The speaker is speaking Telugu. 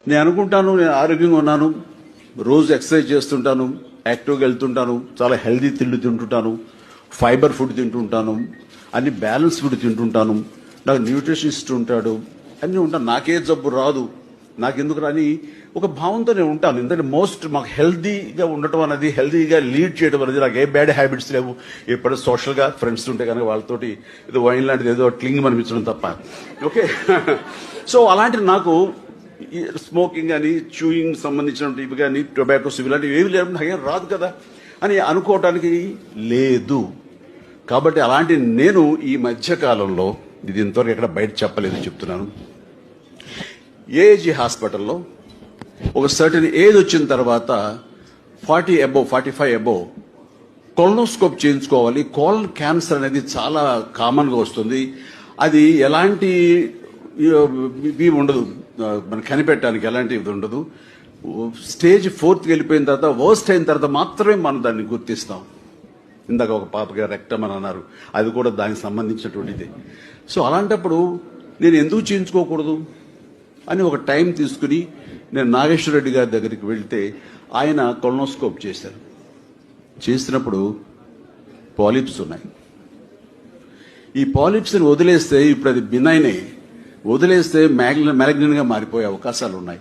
నేను అనుకుంటాను, నేను ఆరోగ్యంగా ఉన్నాను, రోజు ఎక్సర్సైజ్ చేస్తుంటాను, యాక్టివ్గా వెళ్తుంటాను, చాలా హెల్దీ తిండి తింటుంటాను, ఫైబర్ ఫుడ్ తింటుంటాను, అన్ని బ్యాలెన్స్ ఫుడ్ తింటుంటాను, నాకు న్యూట్రిషనిస్ట్ ఉంటాడు, అన్నీ ఉంటాను, నాకే జబ్బు రాదు, నాకెందుకు రాని ఒక భావంతో నేను ఉంటాను. ఎందుకంటే మాకు హెల్దీగా ఉండటం అనేది, హెల్దీగా లీడ్ చేయడం అనేది, నాకు ఏ బ్యాడ్ హ్యాబిట్స్ లేవు. ఎప్పుడు సోషల్గా ఫ్రెండ్స్ ఉంటే కనుక వాళ్ళతోటి ఏదో వైన్ లాంటిది ఏదో క్లింగ్ అనిపించడం తప్ప. ఓకే. సో అలాంటి నాకు స్మోకింగ్ కానీ, చూయింగ్ సంబంధించిన ఇవి కానీ, టొబాకోస్ ఇలాంటివి ఏమి లేవు, నాకేం రాదు కదా అని అనుకోవటానికి లేదు. కాబట్టి అలాంటి నేను ఈ మధ్యకాలంలో, ఇది ఇంతవరకు ఎక్కడ బయట చెప్పలేదు, చెప్తున్నాను, ఏఏజీ హాస్పిటల్లో ఒక సర్టన్ ఏజ్ వచ్చిన తర్వాత 45 అబోవ్ కొలనోస్కోప్ చేయించుకోవాలి. కోలన్ క్యాన్సర్ అనేది చాలా కామన్గా వస్తుంది. అది ఎలాంటి ఇవి ఉండదు, మనం కనిపెట్టడానికి ఎలాంటి ఇది ఉండదు. స్టేజ్ 4కి వెళ్ళిపోయిన తర్వాత, వర్స్ట్ అయిన తర్వాత మాత్రమే మనం దాన్ని గుర్తిస్తాం. ఇందాక ఒక పాపగా రెక్టమ్ అని అన్నారు, అది కూడా దానికి సంబంధించినటువంటిది. సో అలాంటప్పుడు నేను ఎందుకు చేయించుకోకూడదు అని ఒక టైం తీసుకుని నేను నాగేశ్వర రెడ్డి గారి దగ్గరికి వెళ్తే ఆయన కొలనోస్కోప్ చేశారు. చేసినప్పుడు పాలిప్స్ ఉన్నాయి. ఈ పాలిప్స్ని వదిలేస్తే, ఇప్పుడు అది బినైన్ వదిలేస్తే మ్యాలిగ్నెంట్గా మారిపోయే అవకాశాలు ఉన్నాయి.